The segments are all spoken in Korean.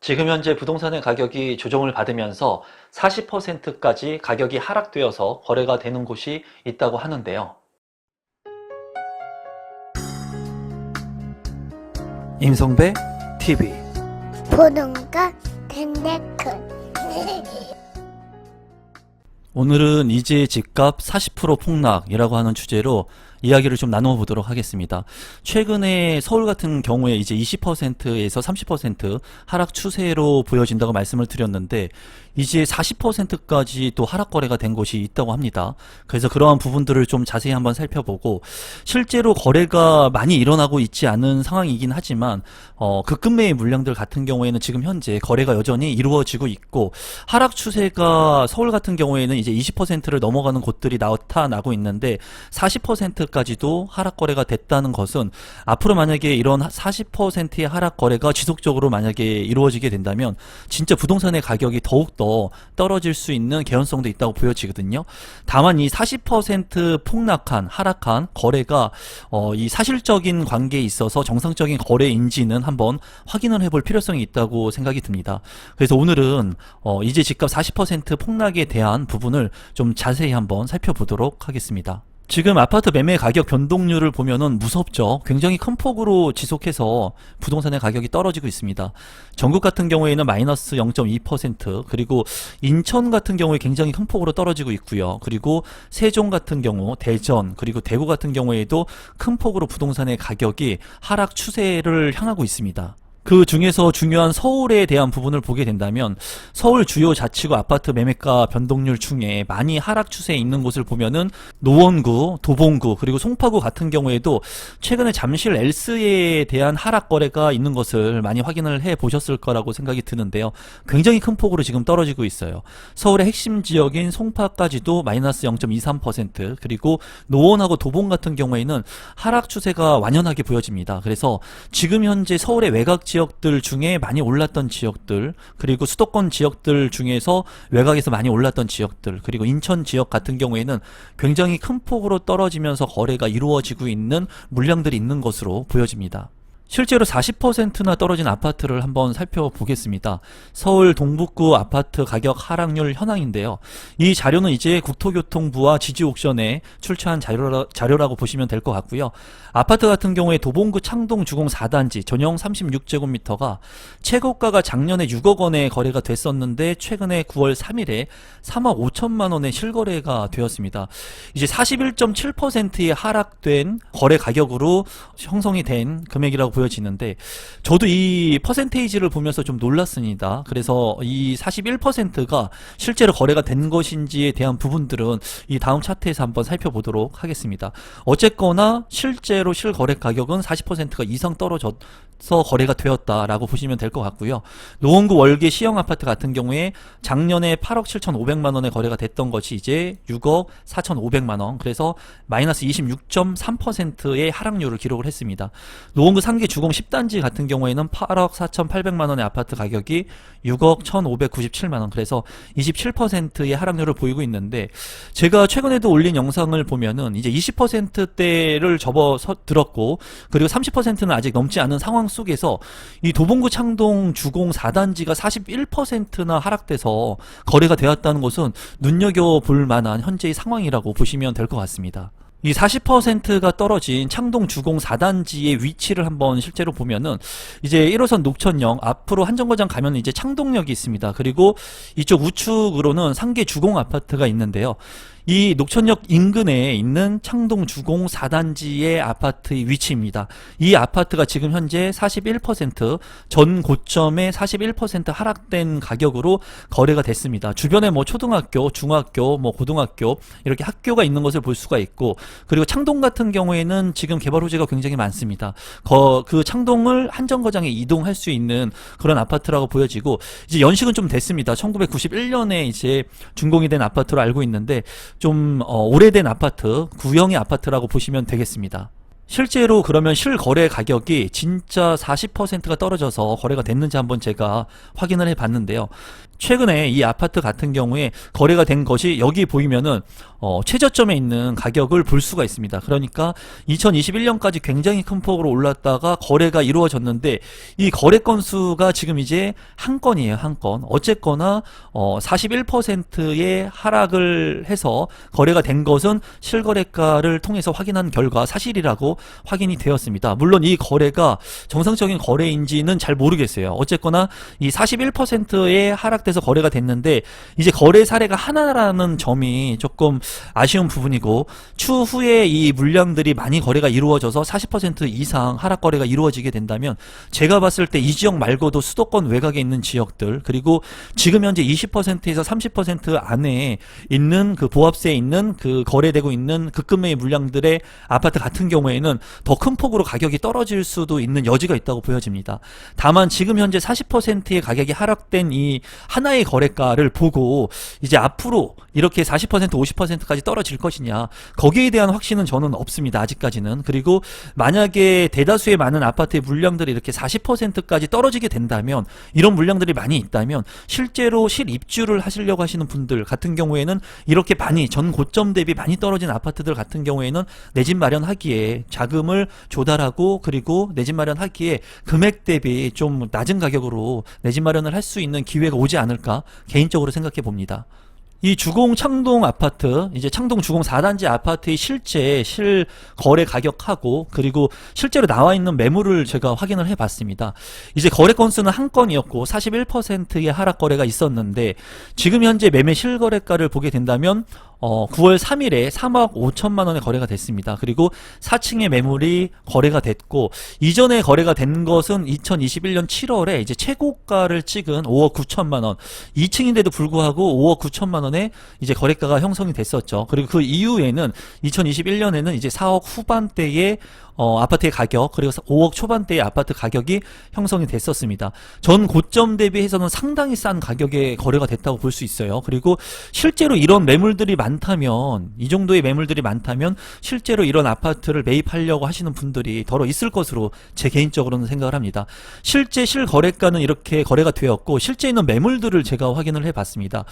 지금 현재 부동산의 가격이 조정을 받으면서 40%까지 가격이 하락되어서 거래가 되는 곳이 있다고 하는데요. 임성배 TV 보는가 텐데큰 오늘은 이제 집값 40% 폭락이라고 하는 주제로 이야기를 좀 나누어 보도록 하겠습니다. 최근에 서울 같은 경우에 이제 20%에서 30% 하락 추세로 보여진다고 말씀을 드렸는데 이제 40%까지 또 하락 거래가 된 곳이 있다고 합니다. 그래서 그러한 부분들을 좀 자세히 한번 살펴보고 실제로 거래가 많이 일어나고 있지 않은 상황이긴 하지만 급매의 물량들 같은 경우에는 지금 현재 거래가 여전히 이루어지고 있고 하락 추세가 서울 같은 경우에는 이제 20%를 넘어가는 곳들이 나타나고 있는데 40%까지도 하락 거래가 됐다는 것은 앞으로 만약에 이런 40%의 하락 거래가 지속적으로 만약에 이루어지게 된다면 진짜 부동산의 가격이 더욱더 떨어질 수 있는 개연성도 있다고 보여지거든요. 다만 이 40% 폭락한 하락한 거래가 이 사실적인 관계에 있어서 정상적인 거래인지는 한번 확인을 해볼 필요성이 있다고 생각이 듭니다. 그래서 오늘은 이제 집값 40% 폭락에 대한 부분을 좀 자세히 한번 살펴보도록 하겠습니다. 지금 아파트 매매 가격 변동률을 보면은 무섭죠. 굉장히 큰 폭으로 지속해서 부동산의 가격이 떨어지고 있습니다. 전국 같은 경우에는 마이너스 0.2%, 그리고 인천 같은 경우에 굉장히 큰 폭으로 떨어지고 있고요. 그리고 세종 같은 경우, 대전, 그리고 대구 같은 경우에도 큰 폭으로 부동산의 가격이 하락 추세를 향하고 있습니다. 그 중에서 중요한 서울에 대한 부분을 보게 된다면 서울 주요 자치구 아파트 매매가 변동률 중에 많이 하락 추세에 있는 곳을 보면은 노원구, 도봉구, 그리고 송파구 같은 경우에도 최근에 잠실 엘스에 대한 하락 거래가 있는 것을 많이 확인을 해 보셨을 거라고 생각이 드는데요. 굉장히 큰 폭으로 지금 떨어지고 있어요. 서울의 핵심 지역인 송파까지도 마이너스 0.23%, 그리고 노원하고 도봉 같은 경우에는 하락 추세가 완연하게 보여집니다. 그래서 지금 현재 서울의 외곽 지역들 중에 많이 올랐던 지역들, 그리고 수도권 지역들 중에서 외곽에서 많이 올랐던 지역들, 그리고 인천 지역 같은 경우에는 굉장히 큰 폭으로 떨어지면서 거래가 이루어지고 있는 물량들이 있는 것으로 보여집니다. 실제로 40%나 떨어진 아파트를 한번 살펴보겠습니다. 서울 동북구 아파트 가격 하락률 현황인데요. 이 자료는 이제 국토교통부와 지지옥션에 출처한 자료라고 보시면 될 것 같고요. 아파트 같은 경우에 도봉구 창동 주공 4단지 전용 36제곱미터가 최고가가 작년에 6억 원에 거래가 됐었는데 최근에 9월 3일에 3억 5천만 원에 실거래가 되었습니다. 이제 41.7%의 하락된 거래 가격으로 형성이 된 금액이라고 보여지는데 저도 이 퍼센테이지를 보면서 좀 놀랐습니다. 그래서 이 41%가 실제로 거래가 된 것인지에 대한 부분들은 이 다음 차트에서 한번 살펴보도록 하겠습니다. 어쨌거나 실제로 실거래 가격은 40%가 이상 떨어져서 거래가 되었다라고 보시면 될 것 같고요. 노원구 월계 시형 아파트 같은 경우에 작년에 8억 7,500만 원에 거래가 됐던 것이 이제 6억 4,500만 원, 그래서 마이너스 26.3%의 하락률을 기록을 했습니다. 노원구 상계 주공 10단지 같은 경우에는 8억 4,800만 원의 아파트 가격이 6억 1,597만 원, 그래서 27%의 하락률을 보이고 있는데 제가 최근에도 올린 영상을 보면은 이제 20%대를 접어서 들었고 그리고 30%는 아직 넘지 않은 상황 속에서 이 도봉구 창동 주공 4단지가 41%나 하락돼서 거래가 되었다는 것은 눈여겨볼 만한 현재의 상황이라고 보시면 될 것 같습니다. 이 40%가 떨어진 창동 주공 4단지의 위치를 한번 실제로 보면은 이제 1호선 녹천역 앞으로 한정거장 가면 이제 창동역이 있습니다. 그리고 이쪽 우측으로는 상계 주공 아파트가 있는데요. 이 녹천역 인근에 있는 창동 주공 4단지의 아파트의 위치입니다. 이 아파트가 지금 현재 41%, 전 고점에 41% 하락된 가격으로 거래가 됐습니다. 주변에 뭐 초등학교, 중학교, 뭐 고등학교 이렇게 학교가 있는 것을 볼 수가 있고, 그리고 창동 같은 경우에는 지금 개발 호재가 굉장히 많습니다. 그 창동을 한정거장에 이동할 수 있는 그런 아파트라고 보여지고, 이제 연식은 좀 됐습니다. 1991년에 이제 준공이 된 아파트로 알고 있는데 좀 오래된 아파트, 구형의 아파트라고 보시면 되겠습니다. 실제로 그러면 실거래 가격이 진짜 40%가 떨어져서 거래가 됐는지 한번 제가 확인을 해 봤는데요. 최근에 이 아파트 같은 경우에 거래가 된 것이 여기 보이면은 최저점에 있는 가격을 볼 수가 있습니다. 그러니까 2021년까지 굉장히 큰 폭으로 올랐다가 거래가 이루어졌는데 이 거래 건수가 지금 이제 한 건이에요. 한 건. 어쨌거나 41%의 하락을 해서 거래가 된 것은 실거래가를 통해서 확인한 결과 사실이라고 확인이 되었습니다. 물론 이 거래가 정상적인 거래인지는 잘 모르겠어요. 어쨌거나 이 41%의 하락돼서 거래가 됐는데 이제 거래 사례가 하나라는 점이 조금 아쉬운 부분이고, 추후에 이 물량들이 많이 거래가 이루어져서 40% 이상 하락 거래가 이루어지게 된다면 제가 봤을 때 이 지역 말고도 수도권 외곽에 있는 지역들, 그리고 지금 현재 20%에서 30% 안에 있는 그 보합세에 있는 그 거래되고 있는 급금매의 물량들의 아파트 같은 경우에는 더 큰 폭으로 가격이 떨어질 수도 있는 여지가 있다고 보여집니다. 다만 지금 현재 40%의 가격이 하락된 이 하나의 거래가를 보고 이제 앞으로 이렇게 40% 50%까지 떨어질 것이냐, 거기에 대한 확신은 저는 없습니다. 아직까지는. 그리고 만약에 대다수의 많은 아파트의 물량들이 이렇게 40%까지 떨어지게 된다면, 이런 물량들이 많이 있다면 실제로 실입주를 하시려고 하시는 분들 같은 경우에는 이렇게 많이 전 고점 대비 많이 떨어진 아파트들 같은 경우에는 내 집 마련하기에 자금을 조달하고, 그리고 내 집 마련하기에 금액 대비 좀 낮은 가격으로 내 집 마련을 할 수 있는 기회가 오지 않을까 개인적으로 생각해 봅니다. 이 주공 창동 아파트, 이제 창동 주공 4단지 아파트의 실제 실거래 가격하고, 그리고 실제로 나와 있는 매물을 제가 확인을 해 봤습니다. 이제 거래 건수는 한 건이었고 41%의 하락 거래가 있었는데, 지금 현재 매매 실거래가를 보게 된다면 9월 3일에 3억 5천만 원의 거래가 됐습니다. 그리고 4층의 매물이 거래가 됐고, 이전에 거래가 된 것은 2021년 7월에 이제 최고가를 찍은 5억 9천만 원, 2층인데도 불구하고 5억 9천만 원에 이제 거래가가 형성이 됐었죠. 그리고 그 이후에는 2021년에는 이제 4억 후반대의 아파트의 가격, 그리고 5억 초반대의 아파트 가격이 형성이 됐었습니다. 전 고점 대비해서는 상당히 싼 가격에 거래가 됐다고 볼 수 있어요. 그리고 실제로 이런 매물들이 많다면, 이 정도의 매물들이 많다면 실제로 이런 아파트를 매입하려고 하시는 분들이 더러 있을 것으로 제 개인적으로는 생각을 합니다. 실제 실거래가는 이렇게 거래가 되었고, 실제 있는 매물들을 제가 확인을 해봤습니다.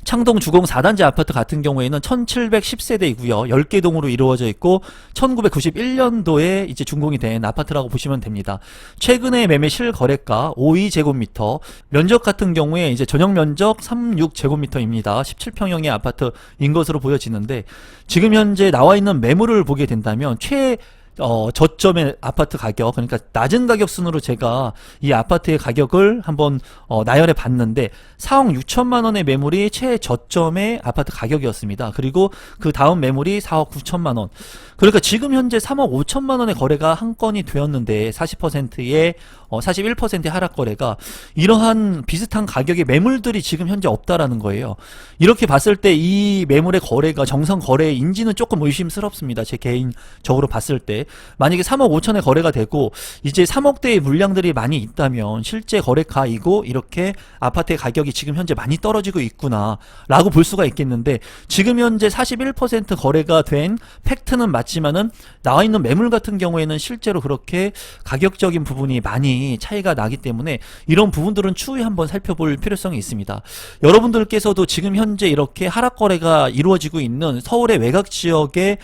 창동 주공 4단지 아파트 같은 경우에는 1710세대이고요. 10개 동으로 이루어져 있고 1991년도에 이제 준공이 된 아파트라고 보시면 됩니다. 최근에 매매 실거래가 52제곱미터, 면적 같은 경우에 이제 전용 면적 36제곱미터입니다. 17평형의 아파트인 것으로 보여지는데, 지금 현재 나와 있는 매물을 보게 된다면 저점의 아파트 가격, 그러니까 낮은 가격 순으로 제가 이 아파트의 가격을 한번 나열해 봤는데 4억 6천만 원의 매물이 최저점의 아파트 가격이었습니다. 그리고 그 다음 매물이 4억 9천만 원. 그러니까 지금 현재 3억 5천만 원의 거래가 한 건이 되었는데 40%의 41%의 하락 거래가, 이러한 비슷한 가격의 매물들이 지금 현재 없다라는 거예요. 이렇게 봤을 때 이 매물의 거래가 정상 거래인지는 조금 의심스럽습니다. 제 개인적으로 봤을 때 만약에 3억 5천에 거래가 되고 이제 3억대의 물량들이 많이 있다면 실제 거래가이고 이렇게 아파트의 가격이 지금 현재 많이 떨어지고 있구나 라고 볼 수가 있겠는데, 지금 현재 41% 거래가 된 팩트는 맞지만은 나와 있는 매물 같은 경우에는 실제로 그렇게 가격적인 부분이 많이 차이가 나기 때문에 이런 부분들은 추후에 한번 살펴볼 필요성이 있습니다. 여러분들께서도 지금 현재 이렇게 하락 거래가 이루어지고 있는 서울의 외곽 지역의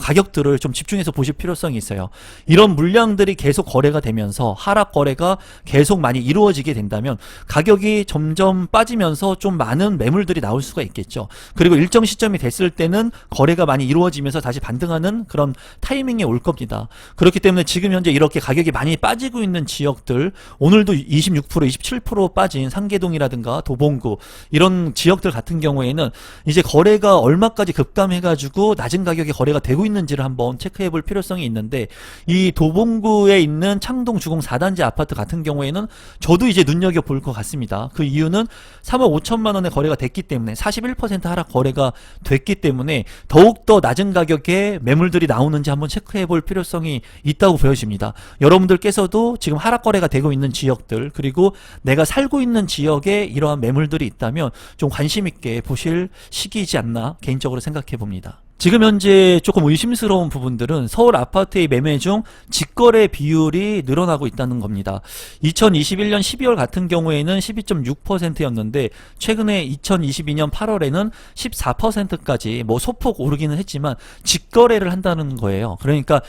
가격들을 좀 집중해서 보실 필요성이 있어요. 이런 물량들이 계속 거래가 되면서 하락 거래가 계속 많이 이루어지게 된다면 가격이 점점 빠지면서 좀 많은 매물들이 나올 수가 있겠죠. 그리고 일정 시점이 됐을 때는 거래가 많이 이루어지면서 다시 반등하는 그런 타이밍에 올 겁니다. 그렇기 때문에 지금 현재 이렇게 가격이 많이 빠지고 있는 지역들, 오늘도 26% 27% 빠진 상계동이라든가 도봉구, 이런 지역들 같은 경우에는 이제 거래가 얼마까지 급감해가지고 낮은 가격에 거래가 되고 있는지를 한번 체크해 볼 필요성이 있는데, 이 도봉구에 있는 창동 주공 4단지 아파트 같은 경우에는 저도 이제 눈여겨볼 것 같습니다. 그 이유는 3억 5천만 원의 거래가 됐기 때문에, 41% 하락 거래가 됐기 때문에 더욱더 낮은 가격에 매물들이 나오는지 한번 체크해 볼 필요성이 있다고 보여집니다. 여러분들께서도 지금 하락 거래가 되고 있는 지역들, 그리고 내가 살고 있는 지역에 이러한 매물들이 있다면 좀 관심 있게 보실 시기이지 않나 개인적으로 생각해 봅니다. 지금 현재 조금 의심스러운 부분들은 서울 아파트의 매매 중 직거래 비율이 늘어나고 있다는 겁니다. 2021년 12월 같은 경우에는 12.6%였는데 최근에 2022년 8월에는 14%까지 소폭 오르기는 했지만 직거래를 한다는 거예요. 그러니까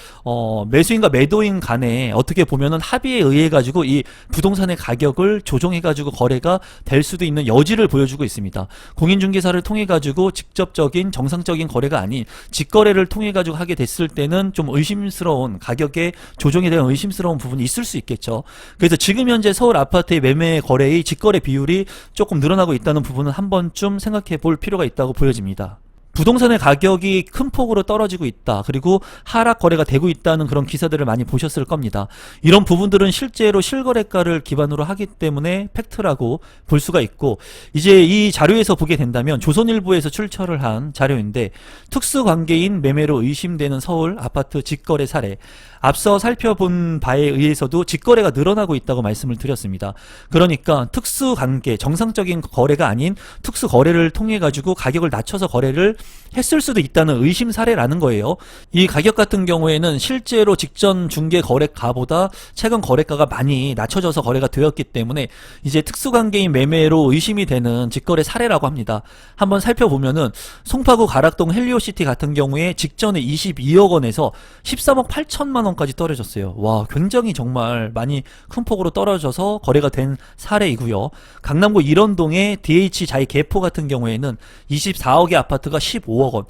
매수인과 매도인 간에 어떻게 보면은 합의에 의해 가지고 이 부동산의 가격을 조정해 가지고 거래가 될 수도 있는 여지를 보여주고 있습니다. 공인중개사를 통해 가지고 직접적인 정상적인 거래가 아닌 직거래를 통해 가지고 하게 됐을 때는 좀 의심스러운 가격의 조정에 대한 의심스러운 부분이 있을 수 있겠죠. 그래서 지금 현재 서울 아파트의 매매 거래의 직거래 비율이 조금 늘어나고 있다는 부분은 한 번쯤 생각해 볼 필요가 있다고 보여집니다. 부동산의 가격이 큰 폭으로 떨어지고 있다. 그리고 하락 거래가 되고 있다는 그런 기사들을 많이 보셨을 겁니다. 이런 부분들은 실제로 실거래가를 기반으로 하기 때문에 팩트라고 볼 수가 있고, 이제 이 자료에서 보게 된다면 조선일보에서 출처를 한 자료인데, 특수관계인 매매로 의심되는 서울 아파트 직거래 사례, 앞서 살펴본 바에 의해서도 직거래가 늘어나고 있다고 말씀을 드렸습니다. 그러니까 특수관계, 정상적인 거래가 아닌 특수거래를 통해 가지고 가격을 낮춰서 거래를 했을 수도 있다는 의심 사례라는 거예요. 이 가격 같은 경우에는 실제로 직전 중개 거래가보다 최근 거래가가 많이 낮춰져서 거래가 되었기 때문에 이제 특수관계인 매매로 의심이 되는 직거래 사례라고 합니다. 한번 살펴보면은 송파구 가락동 헬리오시티 같은 경우에 직전에 22억 원에서 13억 8천만 원까지 떨어졌어요. 와, 굉장히 정말 많이 큰 폭으로 떨어져서 거래가 된 사례이고요. 강남구 일원동의 DH 자이 개포 같은 경우에는 24억의 아파트가 15억 원.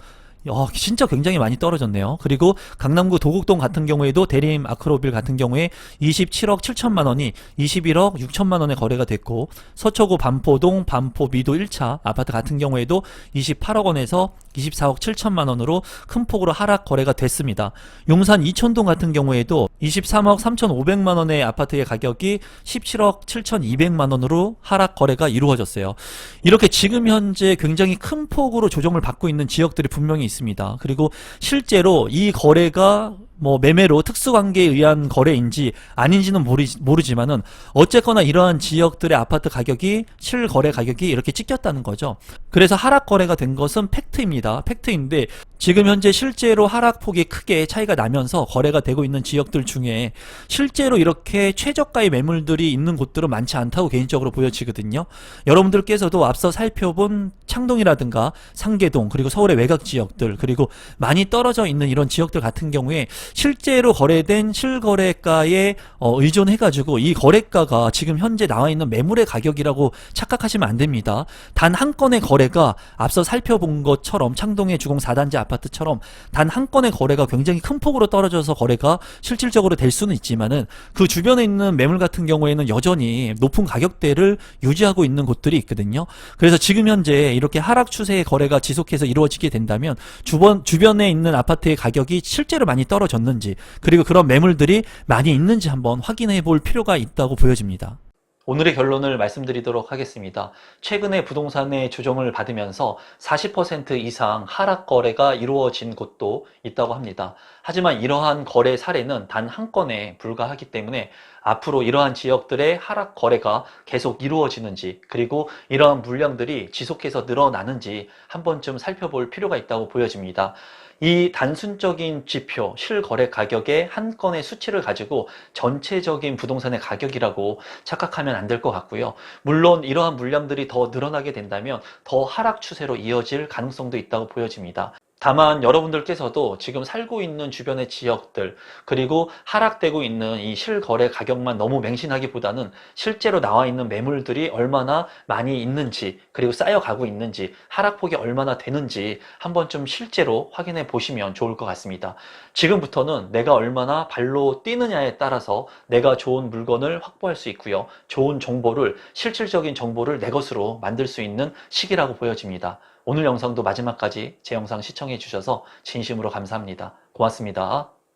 진짜 굉장히 많이 떨어졌네요. 그리고 강남구 도곡동 같은 경우에도 대림 아크로빌 같은 경우에 27억 7천만 원이 21억 6천만 원에 거래가 됐고, 서초구 반포동 반포 미도 1차 아파트 같은 경우에도 28억 원에서 24억 7천만 원으로 큰 폭으로 하락 거래가 됐습니다. 용산 이촌동 같은 경우에도 23억 3,500만 원의 아파트의 가격이 17억 7,200만 원으로 하락 거래가 이루어졌어요. 이렇게 지금 현재 굉장히 큰 폭으로 조정을 받고 있는 지역들이 분명히 있습니다. 그리고 실제로 이 거래가 매매로 특수관계에 의한 거래인지 아닌지는 모르지만은 어쨌거나 이러한 지역들의 아파트 가격이 실거래 가격이 이렇게 찍혔다는 거죠. 그래서 하락 거래가 된 것은 팩트입니다. 팩트인데 지금 현재 실제로 하락폭이 크게 차이가 나면서 거래가 되고 있는 지역들 중에 실제로 이렇게 최저가의 매물들이 있는 곳들은 많지 않다고 개인적으로 보여지거든요. 여러분들께서도 앞서 살펴본 창동이라든가 상계동, 그리고 서울의 외곽 지역들, 그리고 많이 떨어져 있는 이런 지역들 같은 경우에 실제로 거래된 실거래가에 의존해가지고 이 거래가가 지금 현재 나와 있는 매물의 가격이라고 착각하시면 안 됩니다. 단 한 건의 거래가 앞서 살펴본 것처럼 창동의 주공 4단지 아파트처럼 단 한 건의 거래가 굉장히 큰 폭으로 떨어져서 거래가 실질적으로 될 수는 있지만은 그 주변에 있는 매물 같은 경우에는 여전히 높은 가격대를 유지하고 있는 곳들이 있거든요. 그래서 지금 현재 이렇게 하락 추세의 거래가 지속해서 이루어지게 된다면 주변에 있는 아파트의 가격이 실제로 많이 떨어졌는지, 그리고 그런 매물들이 많이 있는지 한번 확인해 볼 필요가 있다고 보여집니다. 오늘의 결론을 말씀드리도록 하겠습니다. 최근에 부동산의 조정을 받으면서 40% 이상 하락 거래가 이루어진 곳도 있다고 합니다. 하지만 이러한 거래 사례는 단 한 건에 불과하기 때문에 앞으로 이러한 지역들의 하락 거래가 계속 이루어지는지, 그리고 이러한 물량들이 지속해서 늘어나는지 한 번쯤 살펴볼 필요가 있다고 보여집니다. 이 단순적인 지표, 실거래 가격의 한 건의 수치를 가지고 전체적인 부동산의 가격이라고 착각하면 안 될 것 같고요. 물론 이러한 물량들이 더 늘어나게 된다면 더 하락 추세로 이어질 가능성도 있다고 보여집니다. 다만 여러분들께서도 지금 살고 있는 주변의 지역들, 그리고 하락되고 있는 이 실거래 가격만 너무 맹신하기보다는 실제로 나와 있는 매물들이 얼마나 많이 있는지, 그리고 쌓여가고 있는지, 하락폭이 얼마나 되는지 한 번쯤 실제로 확인해 보시면 좋을 것 같습니다. 지금부터는 내가 얼마나 발로 뛰느냐에 따라서 내가 좋은 물건을 확보할 수 있고요. 좋은 정보를, 실질적인 정보를 내 것으로 만들 수 있는 시기라고 보여집니다. 오늘 영상도 마지막까지 제 영상 시청해 주셔서 진심으로 감사합니다. 고맙습니다.